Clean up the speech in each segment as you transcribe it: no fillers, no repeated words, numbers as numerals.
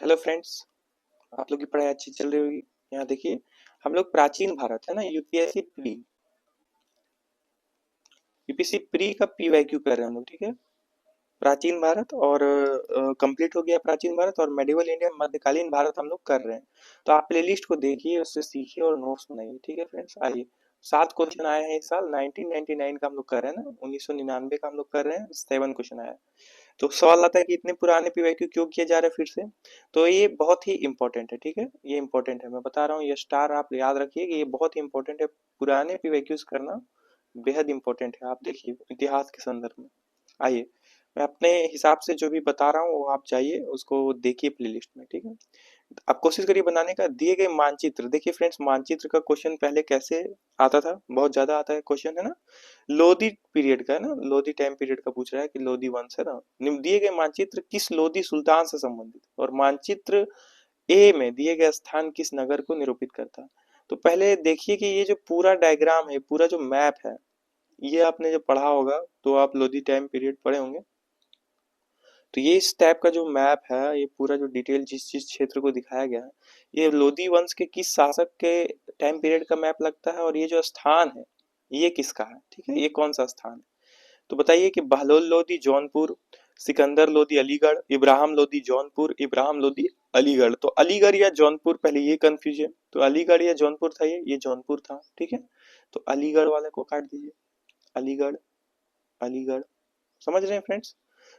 Hello friends. आप लोग की पढ़ाई अच्छी चल रही होगी। यहाँ देखिए, हम लोग प्राचीन भारत है ना, यूपीएससी प्री का पीवाईक्यू कर रहे हैं हम लोग, ठीक है। प्राचीन भारत और कंप्लीट हो गया प्राचीन भारत, और मेडिवल इंडिया मध्यकालीन भारत हम लोग कर रहे हैं। तो आप प्लेलिस्ट को देखिए, उससे सीखिए और नोट्स बनाइए, ठीक है फ्रेंड्स। आइए, 7 क्वेश्चन आए हैं इस साल। 1999 का हम लोग कर रहे हैं ना, 1999 का हम लोग कर रहे हैं। 7 क्वेश्चन आया है। तो सवाल आता है कि इतने पुराने पीवाईक्यू क्यों किया जा रहा है फिर से। तो ये बहुत ही इंपॉर्टेंट है, ठीक है। ये इंपॉर्टेंट है, मैं बता रहा हूँ। ये स्टार आप याद रखिए कि ये बहुत ही इंपॉर्टेंट है। पुराने पीवाईक्यूज करना बेहद इंपॉर्टेंट है। आप देखिए इतिहास के संदर्भ में। आइए, मैं अपने हिसाब से जो भी बता रहा हूँ वो आप जाइए उसको देखिए प्लेलिस्ट में, ठीक है। आप कोशिश करिए बनाने का। दिए गए मानचित्र, देखिए फ्रेंड्स, मानचित्र का क्वेश्चन पहले कैसे आता था, बहुत ज्यादा आता है क्वेश्चन, है ना। लोधी पीरियड का है ना, लोधी टाइम पीरियड का पूछ रहा है कि लोधी वंश है ना। दिए गए मानचित्र किस लोधी सुल्तान से संबंधित, और मानचित्र ए में दिए गए स्थान किस नगर को निरूपित करता है। तो पहले देखिए कि ये जो पूरा डायग्राम है, पूरा जो मैप है, ये आपने जब पढ़ा होगा तो आप लोधी टाइम पीरियड पढ़े होंगे। तो ये इस टाइप का जो मैप है, ये पूरा जो डिटेल जिस जिस क्षेत्र को दिखाया गया है, ये लोधी वंश के किस शासक के टाइम पीरियड का मैप लगता है, और ये जो स्थान है ये किसका है, ठीक है। ये कौन सा स्थान है। तो बताइए कि बहलोल लोधी जौनपुर, सिकंदर लोधी अलीगढ़, इब्राहिम लोधी जौनपुर, इब्राहिम लोधी अलीगढ़। तो अलीगढ़ या जौनपुर, पहले ये कंफ्यूज है। तो अलीगढ़ या जौनपुर था, ये जौनपुर था, ठीक है। तो अलीगढ़ वाले को काट दीजिए। अलीगढ़, अलीगढ़, समझ रहे हैं फ्रेंड्स।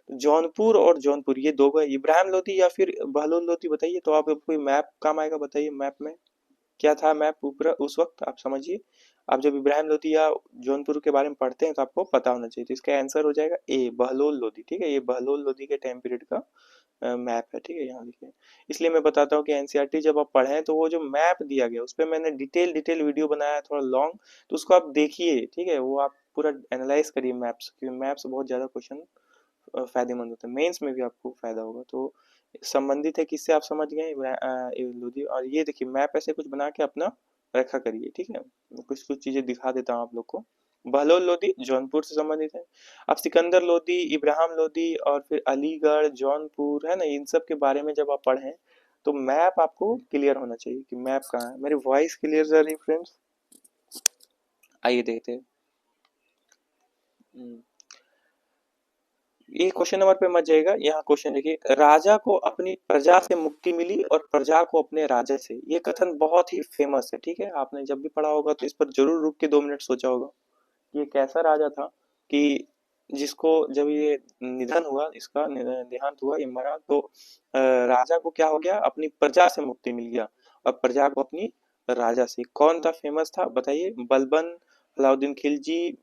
जौनपुर और जौनपुर ये दो गए। इब्राहिम लोधी या फिर बहलोल लोधी, बताइए। तो आप कोई मैप काम आएगा, बताइए मैप में क्या था। मैप ऊपर उस वक्त आप समझिए। आप जब इब्राहिम लोधी या जौनपुर के बारे में पढ़ते हैं तो आपको पता होना चाहिए। तो इसका आंसर हो जाएगा ए, बहलोल लोधी, ठीक है। ये बहलोल लोधी के टाइम पीरियड का मैप है, ठीक है। यहाँ देखिए, इसलिए मैं बताता हूँ कि एनसीईआरटी जब आप पढ़ें तो वो जो मैप दिया गया उस पर मैंने डिटेल डिटेल वीडियो बनाया है, थोड़ा लॉन्ग। तो उसको आप देखिए, ठीक है। वो आप पूरा एनालाइज करिए मैप्स, क्योंकि मैप से बहुत ज्यादा क्वेश्चन फायदेमंद होता है। मेंस में भी आपको फायदा होगा। तो संबंधित है किससे, आप समझ गए, लोधी। और ये देखिए मैप ऐसे कुछ बना के अपना रखा करिए, ठीक है। कुछ कुछ चीजें दिखा देता हूँ आप लोग को। बहलोल लोधी जौनपुर से संबंधित है। अब सिकंदर लोधी, इब्राहिम लोधी और फिर अलीगढ़, जौनपुर, है ना, इन सब के बारे में जब आप पढ़ें तो मैप आपको क्लियर होना चाहिए कि मैप कहाँ है। मेरी वॉइस क्लियर जा रही है फ्रेंड्स। आइए देखते हैं। हम्म, ये क्वेश्चन नंबर पे मत जाइएगा। यहाँ क्वेश्चन देखिए, राजा को अपनी प्रजा से मुक्ति मिली और प्रजा को अपने राजा से। ये कथन बहुत ही फेमस है, ठीक है। आपने जब भी पढ़ा होगा तो इस पर जरूर रुक के 2 मिनट सोचा होगा। ये कैसा राजा था कि जिसको जब ये निधन हुआ, इसका देहांत हुआ, ये मरा, तो राजा को क्या हो गया, अपनी प्रजा से मुक्ति मिल गया और प्रजा को अपनी राजा से। कौन था, फेमस था, बताइए। बलबन, अलाउद्दीन खिलजी,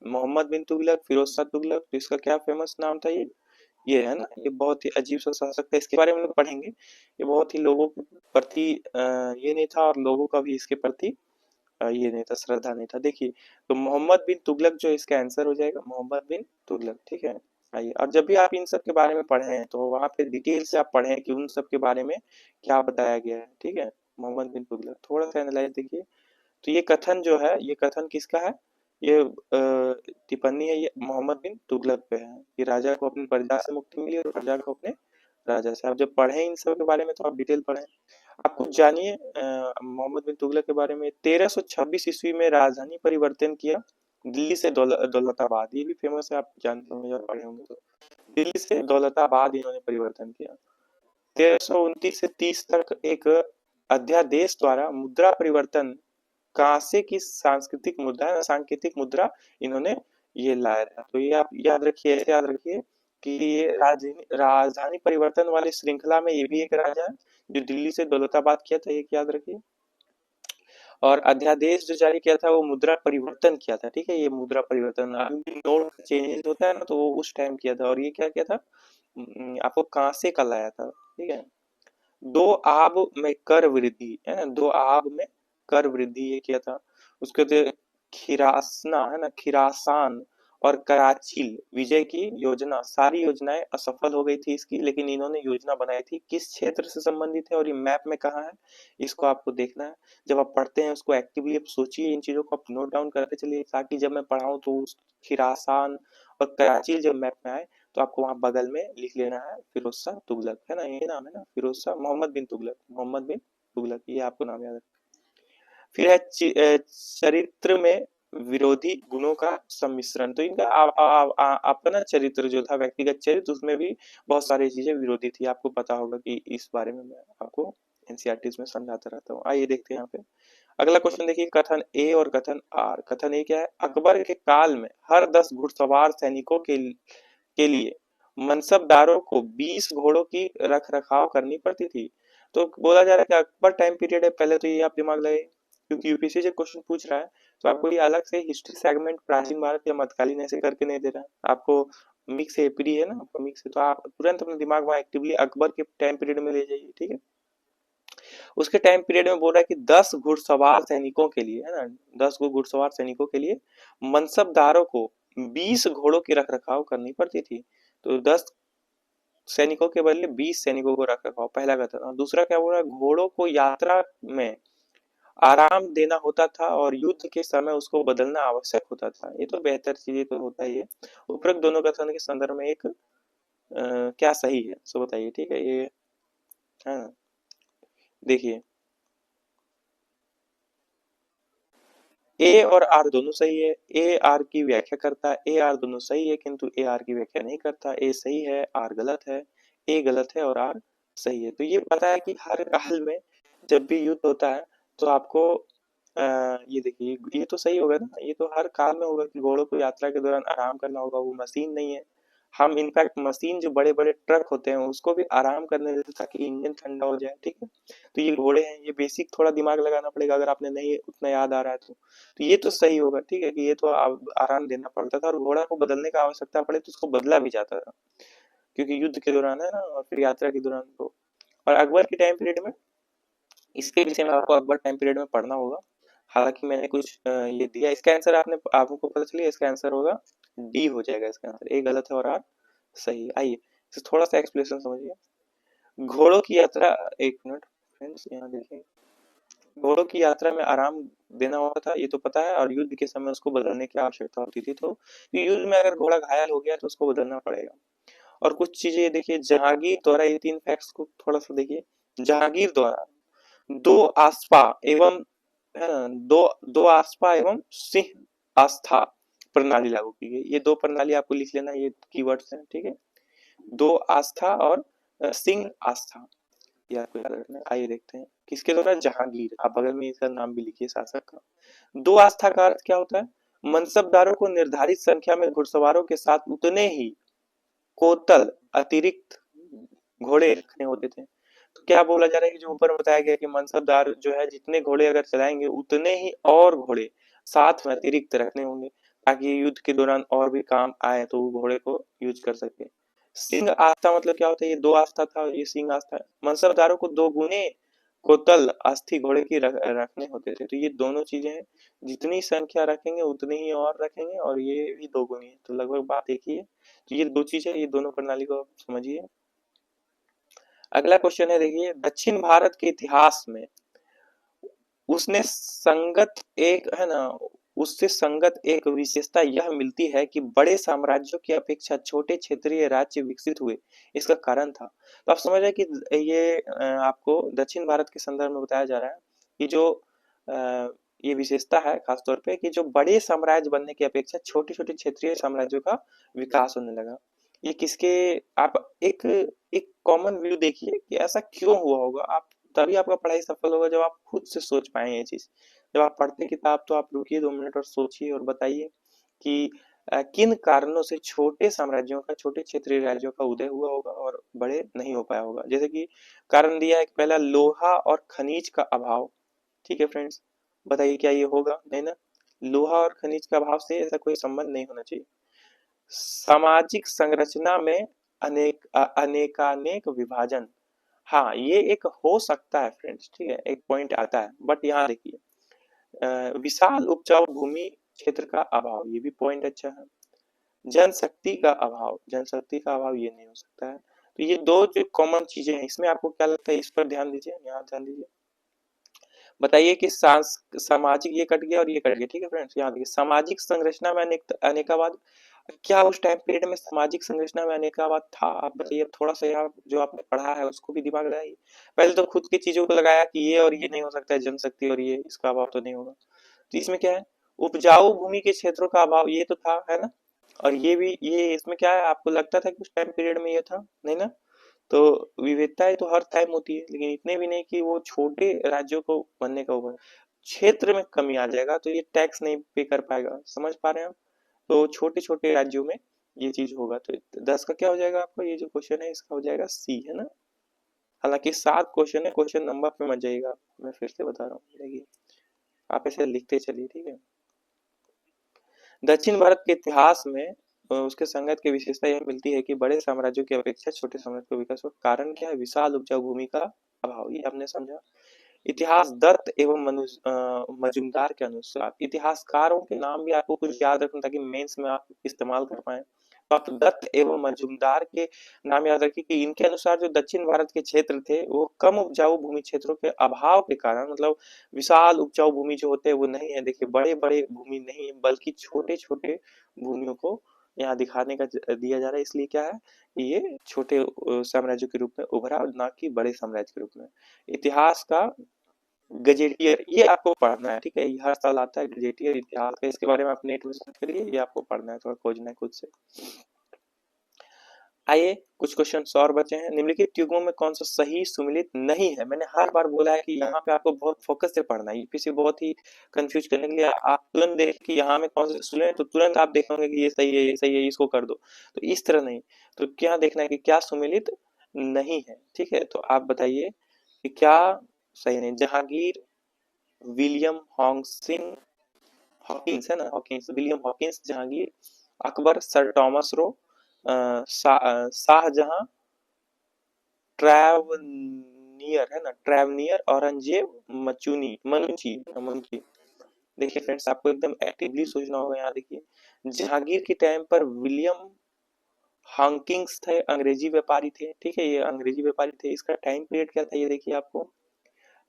मोहम्मद बिन तुगलक, फिरोज शाह तुगलक। तो इसका क्या फेमस नाम था, ये है ना। ये बहुत ही अजीब सा शासक था, इसके बारे में लोग पढ़ेंगे। ये बहुत ही लोगों के प्रति ये नहीं था, और लोगों का भी इसके प्रति ये नहीं था, श्रद्धा नहीं था। देखिए, तो मोहम्मद बिन तुगलक जो इसका आंसर हो जाएगा, मोहम्मद बिन तुगलक, ठीक है। आइए, और जब भी आप इन सब के बारे में पढ़ें तो वहां पे डिटेल से आप पढ़ें कि उन सब के बारे में क्या बताया गया है, ठीक है। मोहम्मद बिन तुगलक, थोड़ा सा एनालाइज देखिए। तो ये कथन जो है, ये कथन किसका है, ये टिप्पणी है, ये मोहम्मद बिन तुगलक पे है कि राजा को अपनी प्रजा से मुक्ति मिली और प्रजा को अपने राजा से। आप जब पढ़ें इन सब के बारे में तो आप डिटेल पढ़ें। आप कुछ जानिए मोहम्मद बिन तुगलक के बारे में। 1326 ईस्वी में राजधानी परिवर्तन किया, दिल्ली से दौलताबाद। ये भी फेमस है, आप जानते होंगे, जब पढ़े होंगे तो। दिल्ली से दौलताबाद इन्होंने परिवर्तन किया। 1329 से 30 तक एक अध्यादेश द्वारा मुद्रा परिवर्तन, कांसे की सांस्कृतिक मुद्रा है, सांकेतिक मुद्रा इन्होंने ये लाया था। तो ये आप याद रखिए, ऐसे याद रखिए कि ये राजधानी परिवर्तन वाली श्रृंखला में ये भी एक राजा है जो दिल्ली से दौलताबाद किया था, ये याद रखिए। और अध्यादेश जो जारी किया था वो मुद्रा परिवर्तन किया था, ठीक है। ये मुद्रा परिवर्तन, अभी नोट चेंजेस होता है ना, तो वो उस टाइम किया था। और ये क्या किया था, आपको कांसे का लाया था, ठीक है। दो आब में कर वृद्धि, है ना, दो आब में कर वृद्धि ये किया था। उसके बाद खिरासना, है ना, खिरासान और कराचिल विजय की योजना, सारी योजनाएं असफल हो गई थी इसकी, लेकिन इन्होंने योजना बनाई थी। किस क्षेत्र से संबंधित है और ये मैप में कहाँ है, इसको आपको देखना है। जब आप पढ़ते हैं उसको एक्टिवली आप सोचिए, इन चीजों को आप नोट डाउन करते चलिए, ताकि जब मैं पढ़ाऊँ तो उस खिरासान और कराची जब मैप में आए तो आपको वहां बगल में लिख लेना है फिरोज शाह तुगलक, है ना, ये नाम है ना, फिरोज शाह मोहम्मद बिन तुगलक, मोहम्मद बिन तुगलक, ये आपको नाम याद रखना। फिर है चरित्र में विरोधी गुणों का सम्मिश्रण। तो इनका आपका ना चरित्र जो था, व्यक्तिगत चरित्र, उसमें भी बहुत सारी चीजें विरोधी थी। आपको पता होगा कि इस बारे में मैं आपको एनसीईआरटी में समझाता रहता हूँ। आइए देखते हैं यहाँ पे अगला क्वेश्चन। देखिए कथन ए और कथन आर। कथन ए क्या है, अकबर के काल में हर 10 घुड़सवार सैनिकों के लिए मनसबदारों को 20 घोड़ों की रख रखाव करनी पड़ती थी। तो बोला जा रहा है कि अकबर टाइम पीरियड है, पहले तो ये आप दिमाग लगाइए, क्योंकि यूपीएससी से क्वेश्चन पूछ रहा है तो आपको ये अलग से हिस्ट्री सेगमेंट प्राचीन भारत या मध्यकालीन ऐसे करके नहीं दे रहा है आपको। मिक्स एपीडी है ना, आपका मिक्स है, तो आप तुरंत अपने दिमाग में एक्टिवली अकबर के टाइम पीरियड में ले जाइए, ठीक है। उसके टाइम पीरियड में बोल रहा है कि 10 घुड़सवार सैनिकों के लिए, है ना, 10 गो घुड़सवार सैनिकों के लिए मनसबदारों को 20 घोड़ों की रख रखाव करनी पड़ती थी। तो 10 सैनिकों के बदले 20 सैनिकों को रख रखाव, पहला कथन। और दूसरा क्या बोल रहा है, घोड़ों को यात्रा में आराम देना होता था और युद्ध के समय उसको बदलना आवश्यक होता था। ये तो बेहतर चीज तो होता ही है। उपरोक्त दोनों कथन के संदर्भ में एक क्या सही है, सो बताइए, ठीक है ये। हाँ देखिए, ए और आर दोनों सही है। ए आर की व्याख्या करता है, ए आर दोनों सही है, किंतु ए आर की व्याख्या नहीं करता। ए सही है, आर गलत है। ए गलत है और आर सही है। तो ये पता है कि हर काल में जब भी युद्ध होता है तो आपको ये देखिए, ये तो सही होगा ना, ये तो हर काल में होगा कि घोड़ों को यात्रा के दौरान आराम करना होगा। वो मशीन नहीं है। हम इनफैक्ट मशीन जो बड़े बड़े ट्रक होते हैं उसको भी आराम करने देते ताकि इंजन ठंडा हो जाए, ठीक है। तो ये घोड़े हैं, ये बेसिक थोड़ा दिमाग लगाना पड़ेगा अगर आपने नहीं उतना याद आ रहा है तो ये तो सही होगा, ठीक है, कि ये तो आराम देना पड़ता था और घोड़ा को बदलने का आवश्यकता पड़े तो उसको बदला भी जाता था, क्योंकि युद्ध के दौरान है ना, और फिर यात्रा के दौरान तो। और अकबर के टाइम पीरियड में इसके विषय में आपको अकबर टाइम पीरियड में पढ़ना होगा। हालांकि मैंने कुछ ये दिया, इसका आंसर आपने आपको पता चलिए, इसका आंसर होगा डी हो जाएगा, इसका आंसर ए गलत है और आर सही है। आइए इसे थोड़ा सा एक्सप्लेनेशन समझिए। घोड़ों की यात्रा, एक मिनट फ्रेंड्स, यहाँ देखिए, घोड़ों की यात्रा में आराम देना होता था, ये तो पता है, और युद्ध के समय उसको बदलने की आवश्यकता होती थी। तो युद्ध में अगर घोड़ा घायल हो गया तो उसको बदलना पड़ेगा। और कुछ चीजें देखिए, जहांगीर द्वारा, ये 3 फैक्ट्स को थोड़ा सा देखिए। जहांगीर द्वारा दो आस्पा एवं, है ना, दो दो आस्पा एवं सिंह आस्था प्रणाली लागू की गई। ये दो प्रणाली आपको लिख लेना, ये कीवर्ड्स हैं, ठीक है। दो आस्था और सिंह आस्था, ये आपको याद रखना है। आइए देखते हैं किसके द्वारा, जहांगीर। आप बगल में इसका नाम भी लिखिए शासक का। दो आस्था का अर्थ क्या होता है, मनसबदारों को निर्धारित संख्या में घुड़सवारों के साथ उतने ही कोतल अतिरिक्त घोड़े रखने होते थे। तो क्या बोला जा रहा है कि जो ऊपर बताया गया कि मनसबदार जो है जितने घोड़े अगर चलाएंगे उतने ही और घोड़े साथ में अतिरिक्त रखने होंगे, ताकि युद्ध के दौरान और भी काम आए तो वो घोड़े को यूज कर सके। सिंह आस्था मतलब क्या होता है, ये दो आस्था था, ये सिंह आस्था है। मनसबदारों को 2 गुने कोतल अस्थि घोड़े की रखने होते थे। तो ये दोनों चीजें हैं, जितनी संख्या रखेंगे उतनी ही और रखेंगे, और ये भी 2 गुनी है, तो लगभग बात एक ही है। तो ये दो चीजें, ये दोनों प्रणाली को समझिए। अगला क्वेश्चन है, देखिए, दक्षिण भारत के इतिहास में उसने संगत एक, है ना, उससे संगत एक विशेषता यह मिलती है कि बड़े साम्राज्यों की अपेक्षा छोटे क्षेत्रीय राज्य विकसित हुए। इसका कारण था, तो आप समझ रहे हैं कि ये आपको दक्षिण भारत के संदर्भ में बताया जा रहा है कि जो ये विशेषता है खासतौर पे कि जो बड़े साम्राज्य बनने की अपेक्षा छोटे छोटे क्षेत्रीय साम्राज्यों का विकास होने लगा। ये किसके, आप एक एक कॉमन व्यू देखिए कि ऐसा क्यों हुआ होगा। आप तभी आपका पढ़ाई सफल होगा जब आप खुद से सोच पाए ये चीज। जब आप पढ़ते किताब तो आप रुकिए 2 मिनट और सोचिए और बताइए कि किन कारणों से छोटे साम्राज्यों का, छोटे क्षेत्रीय राज्यों का उदय हुआ होगा और बड़े नहीं हो पाया होगा। जैसे कि कारण दिया है, पहला लोहा और खनिज का अभाव, ठीक है फ्रेंड्स, बताइए क्या ये होगा, नहीं ना। लोहा और खनिज का अभाव से ऐसा कोई संबंध नहीं होना चाहिए। सामाजिक संरचना में अनेकानेक विभाजन, हाँ ये एक हो सकता है फ्रेंड्स, ठीक है, एक पॉइंट आता है, बट यहाँ देखिए विशाल उपजाऊ भूमि क्षेत्र का अभाव, ये भी पॉइंट अच्छा है। जनशक्ति का अभाव, जनशक्ति का अभाव ये नहीं हो सकता है। तो ये दो जो कॉमन चीजें हैं, इसमें आपको क्या लगता है, इस पर ध्यान दीजिए, यहाँ ध्यान दीजिए। बताइए कि सामाजिक, ये कट गया और ये कट गया, ठीक है फ्रेंड्स। यहाँ देखिए, सामाजिक संरचना में अनेकवाद, क्या उस टाइम पीरियड में सामाजिक संरचना में अनेकावाद था? आप बताइए। थोड़ा सा यहाँ जो आपने पढ़ा है उसको भी दिमाग लगाइए। पहले तो खुद की चीजों को लगाया कि ये और ये नहीं हो सकता है, जनशक्ति और ये इसका अभाव तो नहीं होगा। तो इसमें क्या है, उपजाऊ भूमि के क्षेत्रों का अभाव, ये तो था, है ना। और ये भी, ये इसमें क्या है, आपको लगता था कि उस टाइम पीरियड में ये था, नहीं ना। तो विविधताएं तो हर टाइम होती है, लेकिन इतने भी नहीं कि वो छोटे राज्यों को बनने का ऊपर क्षेत्र में कमी आ जाएगा तो ये टैक्स नहीं पे कर पाएगा। समझ पा रहे हैं आप। तो छोटे छोटे राज्यों में ये चीज होगा। तो 10 का क्या हो जाएगा आपको, ये जो क्वेश्चन है इसका हो जाएगा सी, है ना। हालांकि 7 क्वेश्चन है, क्वेश्चन नंबर पे मत जाइएगा, मैं फिर से बता रहा हूँ, देखिए आप ऐसे लिखते चलिए, ठीक है। दक्षिण भारत के इतिहास में उसके संगत की विशेषता यह मिलती है कि बड़े साम्राज्यों की अपेक्षा छोटे साम्राज्य का विकास हुआ। कारण क्या है, विशाल उपजाऊ भूमि का अभाव, ये आपने समझा। इतिहास दत्त एवं मजूमदार के अनुसार, इतिहासकारों के नाम भी आपको कुछ याद रखना ताकि मेंस में आप इस्तेमाल कर पाए। तो आप दत्त एवं मजूमदार के नाम याद रखिए कि इनके अनुसार जो दक्षिण भारत के क्षेत्र थे वो कम उपजाऊ भूमि क्षेत्रों के अभाव के कारण, मतलब विशाल उपजाऊ भूमि जो होते हैं वो नहीं है, देखिए बड़े बड़े भूमि नहीं है बल्कि छोटे छोटे भूमियों को यहाँ दिखाने का दिया जा रहा है। इसलिए क्या है, ये छोटे साम्राज्यों के रूप में उभरा, ना कि बड़े साम्राज्य के रूप में। इतिहास का गजेटियर, ये आपको पढ़ना है, ठीक है। ये हर साल आता है गजेटियर इतिहास का, इसके बारे में आप नेट में सर्च करिए, ये आपको पढ़ना है, थोड़ा खोजना है खुद से। आइए कुछ क्वेश्चन और बचे हैं। निम्नलिखित युग्मों में कौन सा सही सुमेलित नहीं है। मैंने हर बार बोला है कि यहाँ पे आपको बहुत फोकस से पढ़ना है, यूपीएससी बहुत ही कंफ्यूज करने के लिए आप तुरंत देख कि यहाँ में कौन सा सुने तो तुरंत आप देखेंगे कि ये सही है, ये सही है, इसको कर दो। तो इस तरह नहीं, तो क्या देखना है कि क्या सुमेलित नहीं है, ठीक है। तो आप बताइए कि क्या सही नहीं। जहांगीर, विलियम हॉकिंस, हॉकिंस है ना, Hawkins, William Hawkins, Jahangir, Akbar, sir Thomas Roe, Shahjahan, Tavernier है ना, ट्रैवनियर, औरंगजेब, मनुची। देखिए फ्रेंड्स, आपको एकदम एक्टिवली सोचना होगा। यहाँ देखिए, जहांगीर के टाइम पर विलियम हॉकिंस थे, अंग्रेजी व्यापारी थे, ठीक है, ये अंग्रेजी व्यापारी थे। इसका टाइम पीरियड क्या था, ये देखिए आपको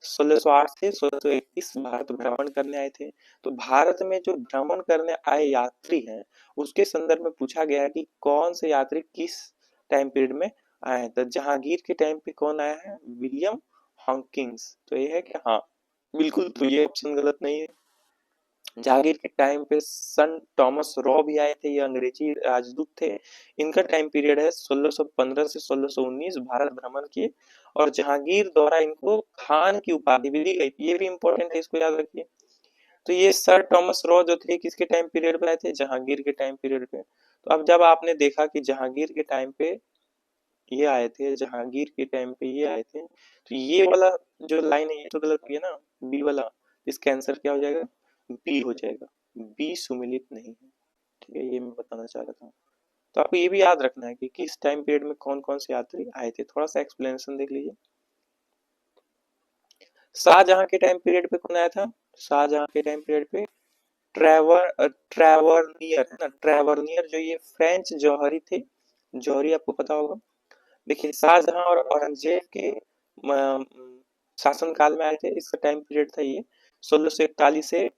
1608 से 1631 भारत भ्रमण करने आए थे। तो भारत में जो भ्रमण करने आए यात्री हैं, उसके संदर्भ में पूछा गया है कि कौन से यात्री किस टाइम पीरियड में आए हैं। तो जहांगीर के टाइम पे कौन आया है, विलियम हॉकिंस। तो ये है कि हाँ बिल्कुल, तो ये ऑप्शन गलत नहीं है। जहांगीर के टाइम पे सन टॉमस रॉ भी आए थे, ये अंग्रेजी राजदूत थे। इनका टाइम पीरियड है 1615 से 1619, भारत भ्रमण किए। और जहांगीर द्वारा इनको खान की उपाधि भी दी गई थी, ये भी इंपॉर्टेंट है, इसको याद रखिए। तो ये सर टॉमस रॉ जो थे किसके टाइम पीरियड पे आए थे, जहांगीर के टाइम पीरियड पे। तो अब जब आपने देखा कि जहांगीर के टाइम पे ये आए थे, जहांगीर के टाइम पे ये आए थे, तो ये वाला जो लाइन है ये तो गलत है ना, बी वाला। इसका आंसर क्या हो जाएगा, बी हो जाएगा। बी सुमेलित नहीं है, ठीक है, ये मैं बताना चाह रहा था। तो आपको ये भी याद रखना है कि किस टाइम पीरियड में कौन कौन से यात्री आए थे। थोड़ा सा एक्सप्लेनेशन देख लीजिए। शाहजहां के टाइम पीरियड पे कौन आया था, शाहजहां के टाइम पीरियड पे ट्रैवरनियर है ना, ट्रैवरनियर जो ये फ्रेंच जौहरी थे। जौहरी आपको पता होगा। देखिए शाहजहां और औरंगजेब के शासन काल में आए थे, इसका टाइम पीरियड था ये 1641 से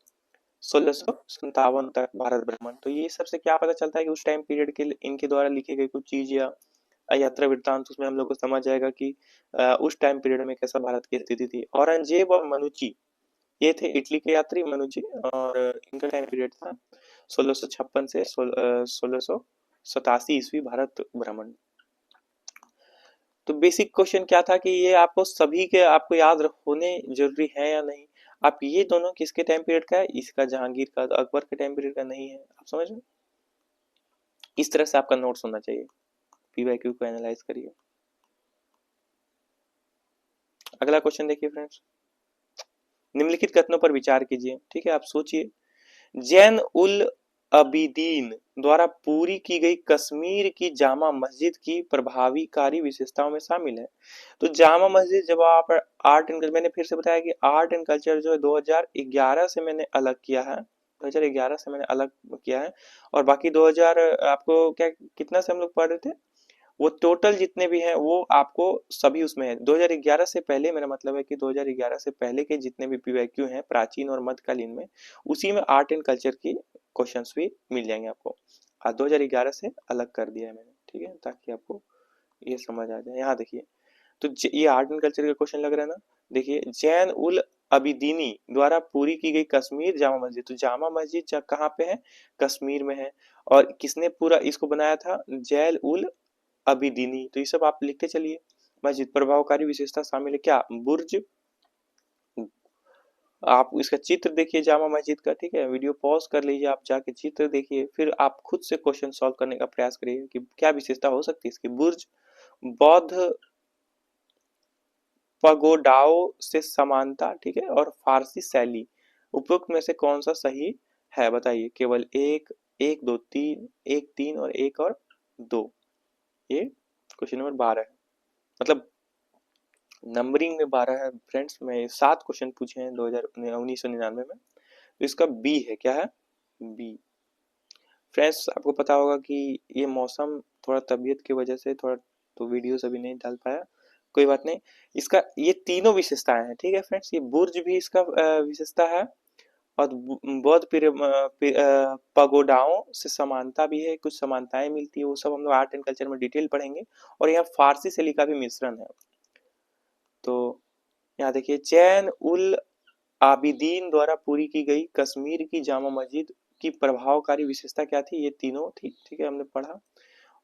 1657 तक भारत भ्रमण। तो ये सबसे क्या पता चलता है कि उस टाइम पीरियड के इनके द्वारा लिखी गई कुछ चीज या यात्रा वृत्तांत, उसमें हम लोग को समझ जाएगा कि उस टाइम पीरियड में कैसा भारत की स्थिति थी। औरंगजेब और मनुची, ये थे इटली के यात्री मनुजी, और इनका टाइम पीरियड था 1656 से 1687 ईस्वी भारत भ्रमण। तो बेसिक क्वेश्चन क्या था कि ये आपको सभी के आपको याद होने जरूरी है या नहीं। आप ये दोनों किसके टाइम पीरियड का है, इसका जहांगीर का, तो अकबर के टाइम पीरियड का नहीं है। आप समझ रहे, इस तरह से आपका नोट्स होना चाहिए। पीवाईक्यू को एनालाइज करिए। अगला क्वेश्चन देखिए फ्रेंड्स, निम्नलिखित कथनों पर विचार कीजिए, ठीक है, आप सोचिए। जैन उल अबिदीन द्वारा पूरी की गई कश्मीर की जामा मस्जिद की प्रभावीकारी विशेषताओं में शामिल है। तो जामा मस्जिद, जब आप आर्ट एंड, मैंने फिर से बताया कि आर्ट एंड कल्चर जो है 2011 से मैंने अलग किया है, 2011 से मैंने अलग किया है। और बाकी 2000 आपको क्या, कितना से हम लोग पढ़ रहे थे, वो टोटल जितने भी हैं वो आपको सभी उसमें है। 2011 से पहले, मेरा मतलब है कि 2011 से पहले के जितने भी पीवाईक्यू हैं प्राचीन और मध्यकालीन में, उसी में आर्ट एंड कल्चर की क्वेश्चंस भी मिल जाएंगे आपको। 2011 से अलग कर दिया है मैंने, ठीक है, ताकि आपको ये समझ आ जाए। यहाँ देखिए, तो ये आर्ट एंड कल्चर का क्वेश्चन लग रहा है ना। देखिए, जैन उल अबिदीनी द्वारा पूरी की गई कश्मीर जामा मस्जिद, तो जामा मस्जिद कहाँ पे है, कश्मीर में है। और किसने पूरा इसको बनाया था, जैल उल अबिदीनी। तो ये सब आप लिखते चलिए। मस्जिद प्रभावकारी विशेषता शामिल है क्या, बुर्ज, आप इसका चित्र देखिए जामा मस्जिद का, ठीक है, वीडियो पॉज कर लीजिए, आप जाके चित्र देखिए, फिर आप खुद से क्वेश्चन सॉल्व करने का प्रयास करिए कि क्या विशेषता हो सकती है इसकी। बुर्ज, बौद्ध पगोडाओं से समानता, ठीक है, और फारसी शैली, उपरोक्त में से कौन सा सही है बताइए। केवल एक, एक दो तीन, एक तीन और एक और दो, ये क्वेश्चन नंबर 12 है। मतलब नंबरिंग में 12 है फ्रेंड्स, में 7 क्वेश्चन पूछे हैं 1999 में, तो इसका बी है, क्या है, बी। फ्रेंड्स आपको पता होगा कि ये मौसम थोड़ा तबीयत की वजह से थोड़ा तो वीडियोस अभी नहीं डाल पाया, कोई बात नहीं। इसका ये तीनों विशेषताएं हैं, ठीक है फ्रेंड्स, ये बुर्ज भी इसका विशेषता है, और बौद्ध पगोडाओं से समानता भी है, कुछ समानताएं मिलती है, वो सब हम लोग आर्ट एंड कल्चर में डिटेल पढ़ेंगे। और यहाँ फारसी शैली का भी मिश्रण है। तो यहाँ देखिए, जैन उल आबिदीन द्वारा पूरी की गई कश्मीर की जामा मस्जिद की प्रभावकारी विशेषता क्या थी, ये तीनों थी, ठीक है, हमने पढ़ा।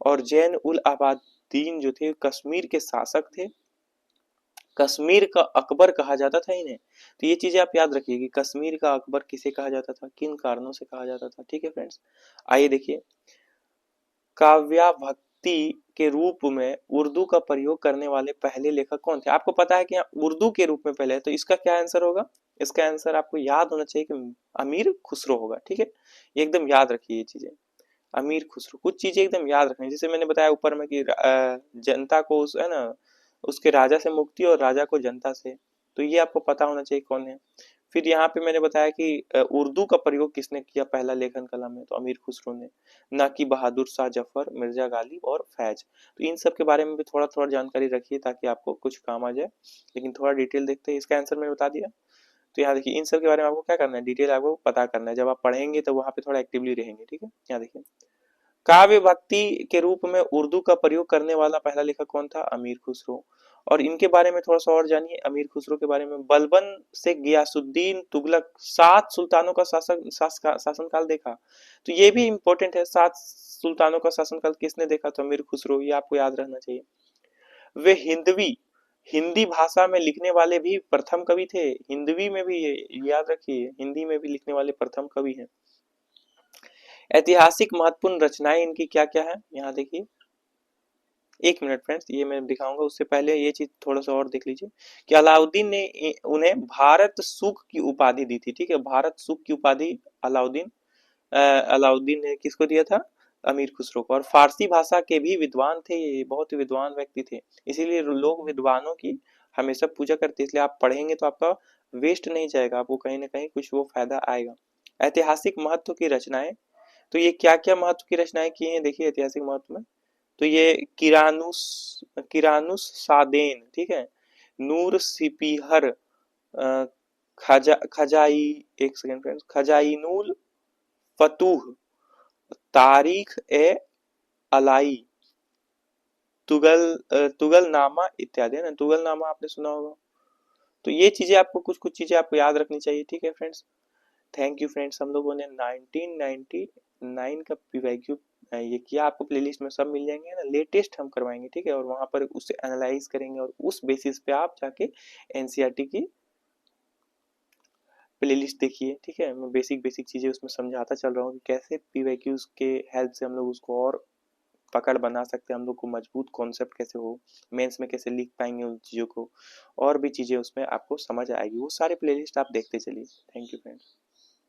और जैन उल आबादीन जो थे कश्मीर के शासक थे, कश्मीर का अकबर कहा जाता था इन्हें। तो ये चीजें आप याद रखिए कि कश्मीर का अकबर किसे कहा जाता था, किन कारणों से कहा जाता था, ठीक है फ्रेंड्स। आइए देखिए, काव्याभक्ति के रूप में उर्दू का प्रयोग करने वाले पहले लेखक कौन थे। आपको पता है कि यहाँ उर्दू के रूप में पहले है, तो इसका क्या आंसर होगा, इसका आंसर आपको याद होना चाहिए कि अमीर खुसरो होगा, ठीक है, एकदम याद रखिए ये चीजें। अमीर खुसरो, कुछ चीजें एकदम याद रखनी, जैसे मैंने बताया ऊपर में कि जनता को उस है ना, उसके राजा से मुक्ति और राजा को जनता से, तो ये आपको पता होना चाहिए कौन है। फिर यहाँ पे मैंने बताया कि उर्दू का प्रयोग किसने किया पहला लेखन कला में, तो अमीर खुसरो ने, ना कि बहादुर शाह जफर, मिर्जा गालिब और फैज। तो इन सब के बारे में भी थोड़ा थोड़ा जानकारी रखिए ताकि आपको कुछ काम आ जाए। लेकिन थोड़ा डिटेल देखते हैं, इसका आंसर मैंने बता दिया। तो यहाँ देखिए, इन सब के बारे में आपको क्या करना है, डिटेल आपको पता करना है, जब आप पढ़ेंगे तो वहां पे थोड़ा एक्टिवली रहेंगे, ठीक है। यहाँ देखिए, काव्य भक्ति के रूप में उर्दू का प्रयोग करने वाला पहला लेखक कौन था, अमीर खुसरो। और इनके बारे में थोड़ा सा और जानिए, अमीर खुसरो के बारे में। बलबन से गियासुद्दीन तुगलक, 7 सुल्तानों का शासनकाल देखा, तो ये भी इंपॉर्टेंट है, 7 सुल्तानों का शासनकाल किसने देखा, तो अमीर खुसरो, ये आपको याद रहना चाहिए। वे हिंदी भाषा में लिखने वाले भी प्रथम कवि थे, हिंदवी में भी, याद रखिए, हिंदी में भी लिखने वाले प्रथम कवि हैं। ऐतिहासिक महत्वपूर्ण रचनाएं इनकी क्या क्या है, यहाँ देखिए, 1 मिनट फ्रेंड्स, ये मैं दिखाऊंगा, उससे पहले ये चीज थोड़ा सा और देख लीजिए कि अलाउद्दीन ने उन्हें भारत सुख की उपाधि दी थी, ठीक है, भारत सुख की उपाधि अलाउद्दीन ने किसको दिया था, अमीर खुसरो को। और फारसी भाषा के भी विद्वान थे, ये बहुत विद्वान व्यक्ति थे, इसीलिए लोग विद्वानों की हमेशा पूजा करते, इसलिए आप पढ़ेंगे तो आपका वेस्ट नहीं जाएगा, आपको कहीं ना कहीं कुछ वो फायदा आएगा। ऐतिहासिक महत्व की रचनाएं, तो ये क्या क्या महत्व की रचनाएं की हैं, देखिए ऐतिहासिक महत्व में, तो ये किरानुस सादेन, ठीक है, नूर सिपीहर, खजाई, एक सेकंड फ्रेंड्स, खजाइनुल फतूह, तारीख ए अलाई, तुगलनामा इत्यादि, है ना, तुगलनामा आपने सुना होगा। तो ये चीजें आपको कुछ कुछ चीजें आपको याद रखनी चाहिए, ठीक है फ्रेंड्स। थैंक यू फ्रेंड्स, हम लोगों ने 1999 का पीवाईक्यू ये किया, आपको प्लेलिस्ट में सब मिल जाएंगे ना, लेटेस्ट हम करवाएंगे, ठीक है, और वहां पर उसे एनालाइज करेंगे और उस बेसिस पे आप जाके एनसीईआरटी की प्लेलिस्ट देखिए, ठीक है। मैं बेसिक बेसिक चीजें उसमें समझाता चल रहा हूँ कि कैसे पीवाईक्यूज के हेल्प से हम लोग उसको और पकड़ बना सकते हैं, हम लोग को मजबूत कॉन्सेप्ट कैसे हो, मेंस में कैसे लिख पाएंगे उन चीजों को, और भी चीजें उसमें आपको समझ आएगी, वो सारे प्लेलिस्ट आप देखते चलिए। Thank you friends.